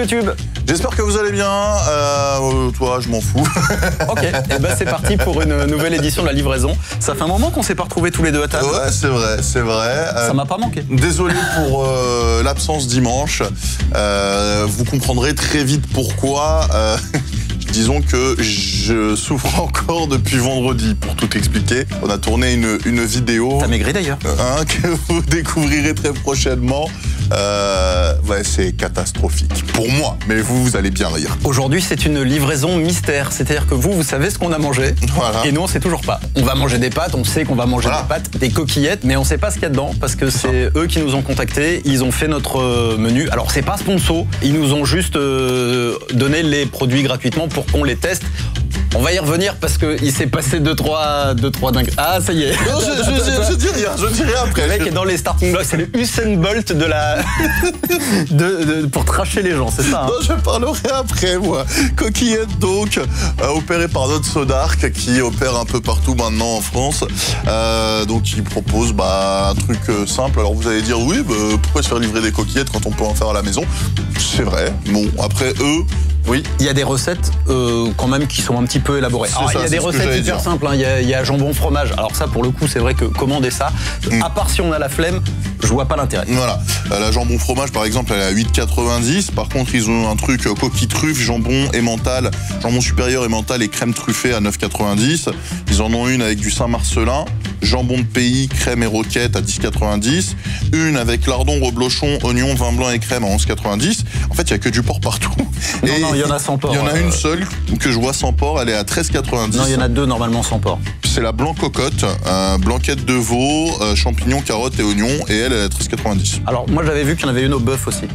YouTube. J'espère que vous allez bien. Toi, je m'en fous. Ok, et ben c'est parti pour une nouvelle édition de la livraison. Ça fait un moment qu'on s'est pas retrouvés tous les deux à table. Ouais, c'est vrai, c'est vrai. Ça m'a pas manqué. Désolé pour l'absence dimanche. Vous comprendrez très vite pourquoi. Disons que je souffre encore depuis vendredi, pour tout expliquer. On a tourné une vidéo. T'as maigri d'ailleurs. Que vous découvrirez très prochainement. Ouais, c'est catastrophique. Pour moi, mais vous allez bien rire. Aujourd'hui, c'est une livraison mystère. C'est-à-dire que vous savez ce qu'on a mangé. Voilà. Et nous, on sait toujours pas. On va manger des pâtes, on sait qu'on va manger des pâtes, des coquillettes, mais on sait pas ce qu'il y a dedans parce que c'est eux qui nous ont contactés. Ils ont fait notre menu. Alors, c'est pas sponsor. Ils nous ont juste donné les produits gratuitement pour qu'on les teste. On va y revenir parce qu'il s'est passé deux, trois dingues. Ah, ça y est. Non, je dis rien après. Le mec est dans les starting blocks, c'est le Usain Bolt de la... pour tracher les gens, c'est ça hein. Non, je parlerai après, moi. Coquillette, donc, opérée par notre Sodark, qui opère un peu partout maintenant en France. Donc, il propose un truc simple. Alors, vous allez dire, oui, pourquoi se faire livrer des coquillettes quand on peut en faire à la maison? C'est vrai. Bon, après, eux... Oui. Il y a des recettes quand même qui sont un petit peu élaborées. Alors, il y a des recettes hyper simples, hein. Il y a jambon fromage. Alors ça, pour le coup, c'est vrai que commander ça, à part si on a la flemme, je vois pas l'intérêt. Voilà. La jambon fromage, par exemple, elle est à 8,90. Par contre, ils ont un truc coquille truffe, jambon emmental, jambon supérieur emmental et crème truffée à 9,90. Ils en ont une avec du Saint-Marcelin, jambon de pays, crème et roquette à 10,90. Une avec lardon, reblochon, oignon, vin blanc et crème à 11,90. En fait, il y a que du porc partout. Non, il y en a sans porc. Il y en a une seule que je vois sans porc, elle est à 13,90. Non, il y en a deux normalement sans porc. C'est la blanc cocotte, blanquette de veau, champignons, carottes et oignons, et elle est à 13,90. Alors, moi j'avais vu qu'il y en avait une au bœuf aussi.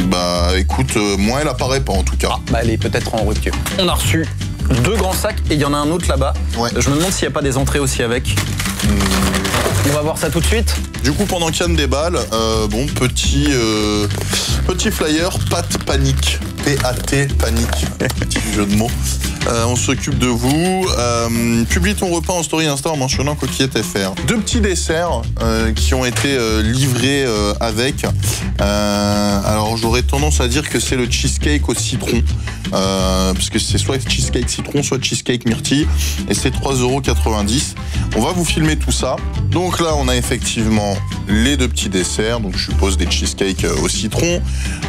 Bah écoute, moi elle apparaît pas en tout cas. Elle est peut-être en rupture. On a reçu 2 grands sacs et il y en a un autre là-bas. Ouais. Je me demande s'il n'y a pas des entrées aussi avec. On va voir ça tout de suite. Du coup, pendant qu'Yann déballe, petit flyer, pâte panique. P-A-T, panique. Petit jeu de mots. On s'occupe de vous. Publie ton repas en story Insta en mentionnant Coquillette FR. 2 petits desserts qui ont été livrés avec. Alors, j'aurais tendance à dire que c'est le cheesecake au citron. Parce que c'est soit cheesecake citron, soit cheesecake myrtille. Et c'est 3,90 €. On va vous filmer tout ça. Donc là, on a effectivement les 2 petits desserts. Donc, je suppose des cheesecakes au citron.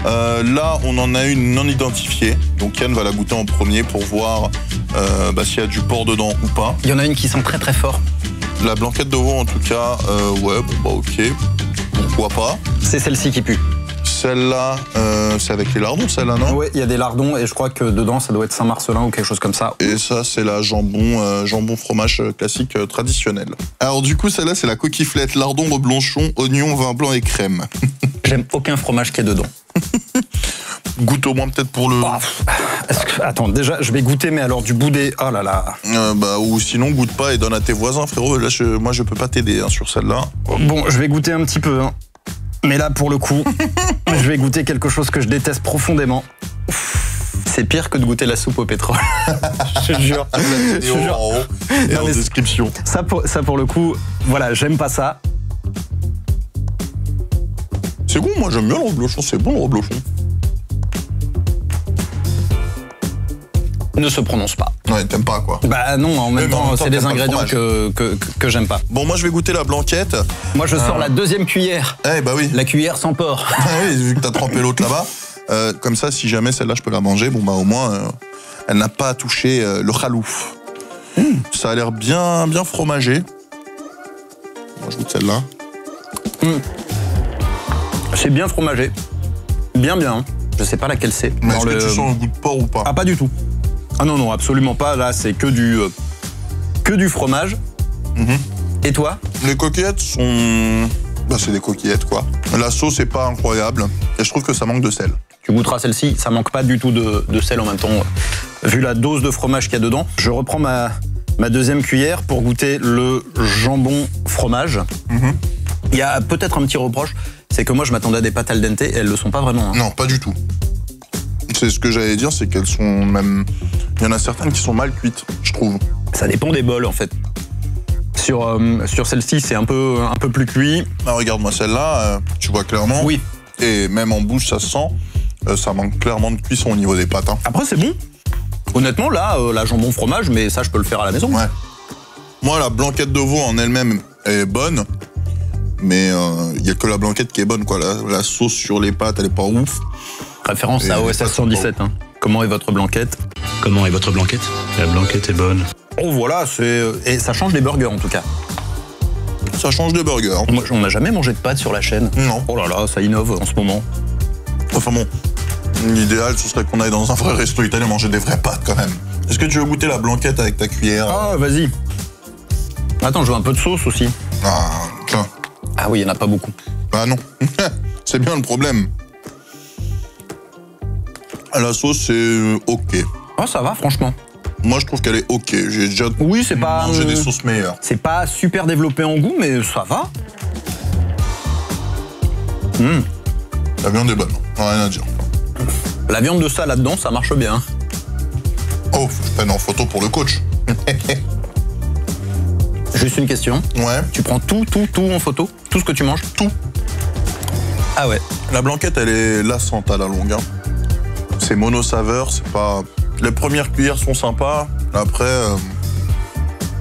Là, on en a une non identifiée. Donc, Yann va la goûter en premier pour voir s'il y a du porc dedans ou pas. Il y en a une qui sent très très fort. La blanquette de veau, en tout cas, ouais, ok. Pourquoi pas. C'est celle-ci qui pue. Celle-là, c'est avec les lardons, celle-là, non? Oui, il y a des lardons et je crois que dedans, ça doit être Saint-Marcelin ou quelque chose comme ça. Et ça, c'est la jambon fromage classique traditionnel. Alors du coup, celle-là, c'est la coquillette, lardon, reblochon, oignon, vin blanc et crème. J'aime aucun fromage qu'il y a dedans. Goûte au moins peut-être pour le... Attends, déjà, je vais goûter, mais alors du boudé, oh là là. Ou sinon, goûte pas et donne à tes voisins, frérot. Là, moi, je peux pas t'aider sur celle-là. Bon, je vais goûter un petit peu, hein. Mais là, pour le coup, je vais goûter quelque chose que je déteste profondément. C'est pire que de goûter la soupe au pétrole. Je te jure. Je te jure. En haut et en description. Ça, pour le coup, voilà, j'aime pas ça. C'est bon, moi j'aime bien le reblochon, c'est bon le reblochon. Ne se prononce pas. Ouais, t'aimes pas quoi. Bah non, en même temps, c'est des ingrédients que j'aime pas. Bon, moi je vais goûter la blanquette. Moi je sors la 2e cuillère. Bah oui. La cuillère sans porc. Oui, vu que t'as trempé l'autre là-bas. Comme ça, si jamais celle-là je peux la manger, bon bah au moins, elle n'a pas touché le khalouf. Ça a l'air bien fromagé. Moi je goûte celle-là. C'est bien fromagé. Bien. Je sais pas laquelle c'est. Mais est-ce que tu sens le goût de porc ou pas? Ah, pas du tout. Ah non, absolument pas. Là, c'est que du fromage. Et toi? Les coquillettes sont... c'est des coquillettes, quoi. La sauce est pas incroyable. Et je trouve que ça manque de sel. Tu goûteras celle-ci. Ça manque pas du tout de sel en même temps. Vu la dose de fromage qu'il y a dedans. Je reprends ma 2e cuillère pour goûter le jambon fromage. Il y a peut-être un petit reproche. C'est que moi, je m'attendais à des pâtes al dente et elles le sont pas vraiment. Hein. Non, pas du tout. C'est ce que j'allais dire, c'est qu'elles sont même... Il y en a certaines qui sont mal cuites, je trouve. Ça dépend des bols, en fait. Sur celle-ci, c'est un peu plus cuit. Ah, regarde-moi celle-là, tu vois clairement. Oui. Et même en bouche, ça se sent. ça manque clairement de cuisson au niveau des pâtes. Hein. Après, c'est bon. Honnêtement, là, la jambon fromage, mais ça, je peux le faire à la maison. Ouais. Moi, la blanquette de veau en elle-même est bonne, mais il n'y a que la blanquette qui est bonne, quoi. La sauce sur les pâtes, elle est pas ouf. Référence à OSS 117. Hein. Comment est votre blanquette? Comment est votre blanquette? La blanquette est bonne. Oh, voilà, et ça change des burgers, en tout cas. Ça change des burgers. Moi, on n'a jamais mangé de pâtes sur la chaîne. Non. Oh là là, ça innove en ce moment. Enfin bon, l'idéal, ce serait qu'on aille dans un vrai resto italien manger des vraies pâtes, quand même. Est-ce que tu veux goûter la blanquette avec ta cuillère? Ah, vas-y. Attends, je veux un peu de sauce aussi. Ah, tiens. Ah oui, il n'y en a pas beaucoup. Bah non, c'est bien le problème. La sauce, c'est ok. Oh, ça va, franchement. Moi, je trouve qu'elle est ok. J'ai déjà mangé des sauces meilleures. C'est pas super développé en goût, mais ça va. La viande est bonne, rien à dire. La viande de ça là-dedans, ça marche bien. Oh, faut que je prenne en photo pour le coach. Juste une question. Ouais. Tu prends tout en photo? Tout ce que tu manges? Tout. Ah ouais. La blanquette, elle est lassante à la longue. Hein. C'est mono-saveur, c'est pas... Les premières cuillères sont sympas, après...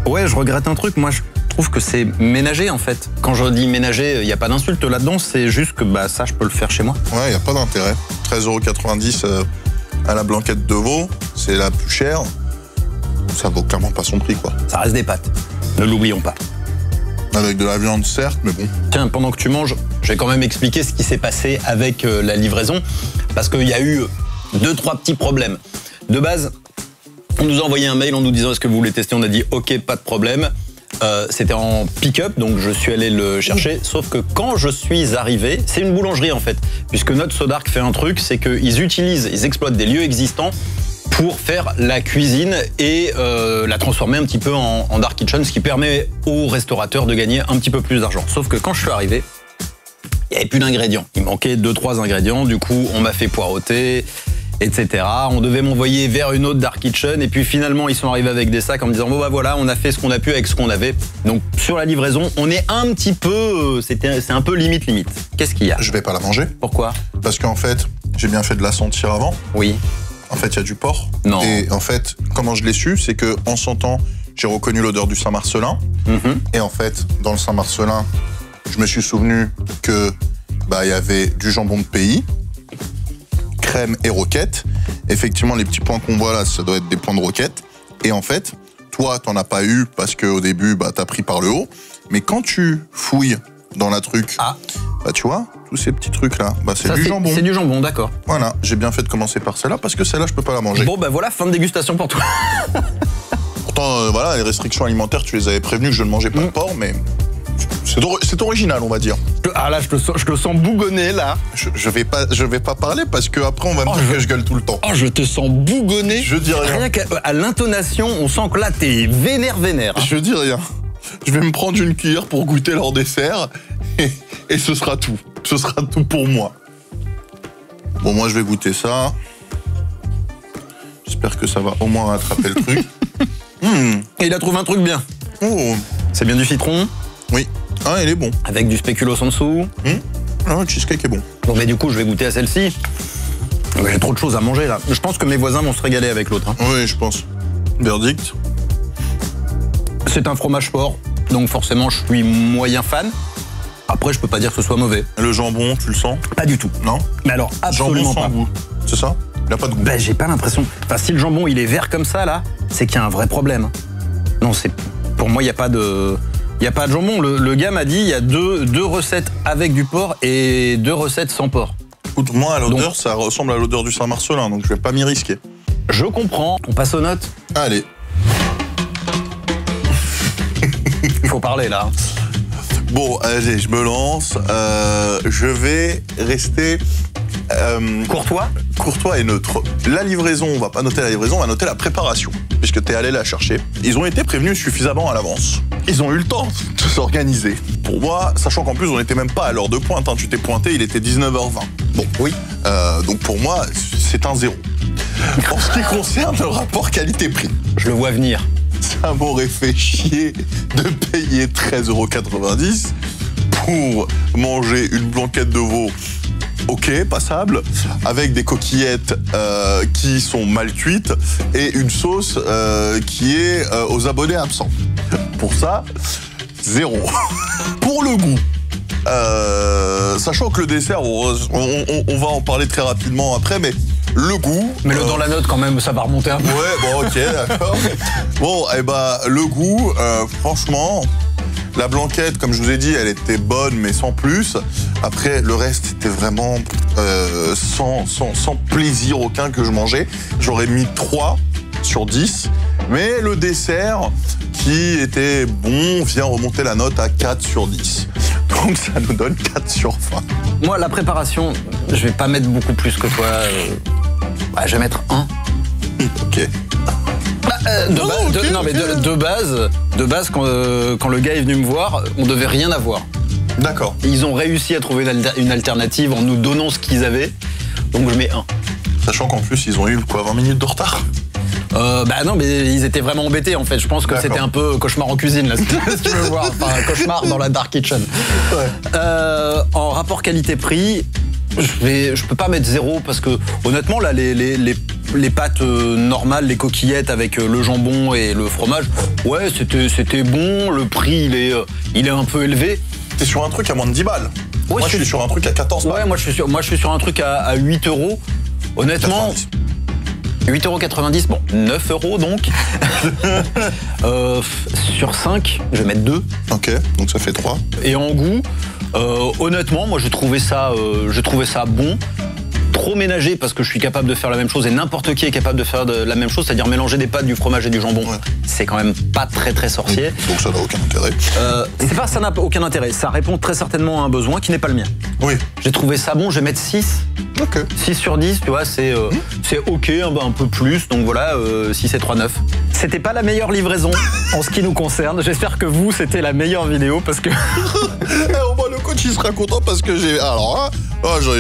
Ouais, je regrette un truc, moi je trouve que c'est ménager en fait. Quand je dis ménager, il n'y a pas d'insulte là-dedans, c'est juste que bah, ça je peux le faire chez moi. Ouais, il n'y a pas d'intérêt. 13,90 € à la blanquette de veau, c'est la plus chère. Ça vaut clairement pas son prix, quoi. Ça reste des pâtes, ne l'oublions pas. Avec de la viande, certes, mais bon. Tiens, pendant que tu manges, je vais quand même expliquer ce qui s'est passé avec la livraison, parce qu'il y a eu 2-3 petits problèmes. De base, on nous a envoyé un mail en nous disant est-ce que vous voulez tester, on a dit ok, pas de problème. C'était en pick-up, donc je suis allé le chercher, sauf que quand je suis arrivé, c'est une boulangerie en fait, puisque notre Sodark fait un truc, c'est qu'ils exploitent des lieux existants pour faire la cuisine et la transformer un petit peu en dark kitchen, ce qui permet aux restaurateurs de gagner un petit peu plus d'argent. Sauf que quand je suis arrivé, il n'y avait plus d'ingrédients. Il manquait 2-3 ingrédients, du coup on m'a fait poireauter, etc. On devait m'envoyer vers une autre dark kitchen et puis finalement ils sont arrivés avec des sacs en me disant bon bah voilà, on a fait ce qu'on a pu avec ce qu'on avait. Donc sur la livraison, on est un petit peu, c'est un peu limite. Qu'est-ce qu'il y a? Je vais pas la manger. Pourquoi? Parce qu'en fait, j'ai bien fait de la sentir avant. Oui. En fait, il y a du porc. Non. Et en fait, comment je l'ai su, c'est que en sentant, j'ai reconnu l'odeur du Saint-Marcelin. Et en fait, dans le Saint-Marcelin, je me suis souvenu que bah il y avait du jambon de pays, crème et roquette. Effectivement, les petits points qu'on voit là, ça doit être des points de roquette. Et en fait, toi, t'en as pas eu parce qu'au début, bah t'as pris par le haut. Mais quand tu fouilles dans la truc, bah tu vois, tous ces petits trucs là, bah c'est du jambon. C'est du jambon, d'accord. Voilà, j'ai bien fait de commencer par celle-là parce que celle-là, je peux pas la manger. Bon bah voilà, fin de dégustation pour toi. Pourtant, voilà, les restrictions alimentaires, tu les avais prévenues que je ne mangeais pas de porc, mais c'est original, on va dire. Ah là, je te sens bougonner là. Je vais pas parler parce que après on va me dire que je gueule tout le temps. Oh, je te sens bougonner. Je dis rien. Rien qu'à l'intonation, on sent que là t'es vénère. Hein. Je dis rien. Je vais me prendre une cuillère pour goûter leur dessert et ce sera tout. Ce sera tout pour moi. Bon, moi je vais goûter ça. J'espère que ça va au moins rattraper le truc. Et il a trouvé un truc bien. Oh. C'est bien du citron. Oui. Ah, il est bon. Avec du spéculoos en dessous. Ah, le cheesecake est bon. Bon, mais du coup, je vais goûter à celle-ci. J'ai trop de choses à manger là. Je pense que mes voisins vont se régaler avec l'autre. Hein. Oui, je pense. Verdict. C'est un fromage fort, donc forcément, je suis moyen fan. Après, je peux pas dire que ce soit mauvais. Le jambon, tu le sens? Pas du tout. Non? Mais alors, absolument jambon sans pas. goût. C'est ça? Il a pas de goût. Ben, j'ai pas l'impression. Enfin, si le jambon il est vert comme ça là, c'est qu'il y a un vrai problème. Non, c'est pour moi il y a pas de jambon. Le gars m'a dit il y a deux recettes avec du porc et 2 recettes sans porc. Écoute, moi à l'odeur, ça ressemble à l'odeur du Saint-Marcelin, donc je vais pas m'y risquer. Je comprends. On passe aux notes. Allez. Faut parler là. Bon, allez, je me lance. Je vais rester courtois et neutre. La livraison, on va pas noter la livraison, on va noter la préparation, puisque tu es allé la chercher. Ils ont été prévenus suffisamment à l'avance. Ils ont eu le temps de s'organiser. Pour moi, sachant qu'en plus, on n'était même pas à l'heure de pointe, hein, tu t'es pointé, il était 19h20. Bon, oui. Donc pour moi, c'est un 0. En ce qui concerne le rapport qualité-prix, Je le vois venir. ça m'aurait fait chier de payer 13,90 € pour manger une blanquette de veau ok, passable, avec des coquillettes qui sont mal cuites et une sauce qui est aux abonnés absents. Pour ça, 0. Pour le goût, sachant que le dessert, on va en parler très rapidement après, mais le goût... Mets-le dans la note quand même, ça va remonter un peu. Ouais, bon, ok, d'accord. Bon, et le goût, franchement... La blanquette, comme je vous ai dit, elle était bonne, mais sans plus. Après, le reste, c'était vraiment sans plaisir aucun que je mangeais. J'aurais mis 3 sur 10. Mais le dessert, qui était bon, vient remonter la note à 4 sur 10. Donc ça nous donne 4 sur 20. Moi, la préparation, je vais pas mettre beaucoup plus que toi. Je vais mettre 1. Ok. De base, quand le gars est venu me voir, on devait rien avoir. D'accord. Ils ont réussi à trouver une alternative en nous donnant ce qu'ils avaient, donc je mets 1. Sachant qu'en plus, ils ont eu quoi, 20 minutes de retard? Non, mais ils étaient vraiment embêtés en fait. Je pense que c'était un peu cauchemar en cuisine là, si tu veux voir. Enfin, cauchemar dans la dark kitchen. Ouais. En rapport qualité-prix, je peux pas mettre 0 parce que honnêtement là, les pâtes normales, les coquillettes avec le jambon et le fromage, ouais, c'était bon. Le prix, il est un peu élevé. T'es sur un truc à moins de 10 balles. Ouais, moi, je suis sur un truc à 14 balles. Ouais, moi, je suis sur un truc à 8 €. Honnêtement, 8,90 €, bon, 9 € donc. Sur 5, je vais mettre 2. Ok, donc ça fait 3. Et en goût, honnêtement, moi, je trouvais ça bon. Trop ménager parce que je suis capable de faire la même chose et n'importe qui est capable de faire la même chose, c'est-à-dire mélanger des pâtes, du fromage et du jambon. Ouais. C'est quand même pas très sorcier. Donc ça n'a aucun intérêt. C'est pas ça n'a aucun intérêt, ça répond très certainement à un besoin qui n'est pas le mien. Oui. J'ai trouvé ça bon, je vais mettre 6. Ok. 6 sur 10, tu vois, c'est ok, un peu plus, donc voilà, 6 et 3, 9. C'était pas la meilleure livraison en ce qui nous concerne. J'espère que vous, c'était la meilleure vidéo parce que... Le coach, il sera content parce que j'ai... Alors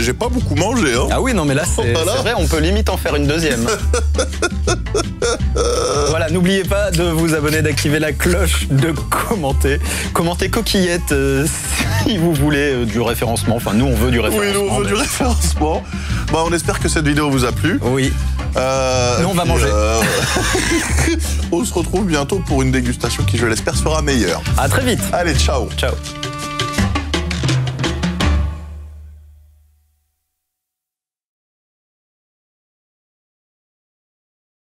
j'ai pas beaucoup mangé. Hein. Ah oui, non, mais là, c'est vrai, on peut limite en faire une deuxième. Voilà, n'oubliez pas de vous abonner, d'activer la cloche, de commenter. Commentez coquillette si vous voulez du référencement. Enfin, nous, on veut du référencement. Oui, nous, on veut du référencement. On espère que cette vidéo vous a plu. Oui. Nous, on va manger. On se retrouve bientôt pour une dégustation qui, je l'espère, sera meilleure. À très vite. Allez, ciao. Ciao.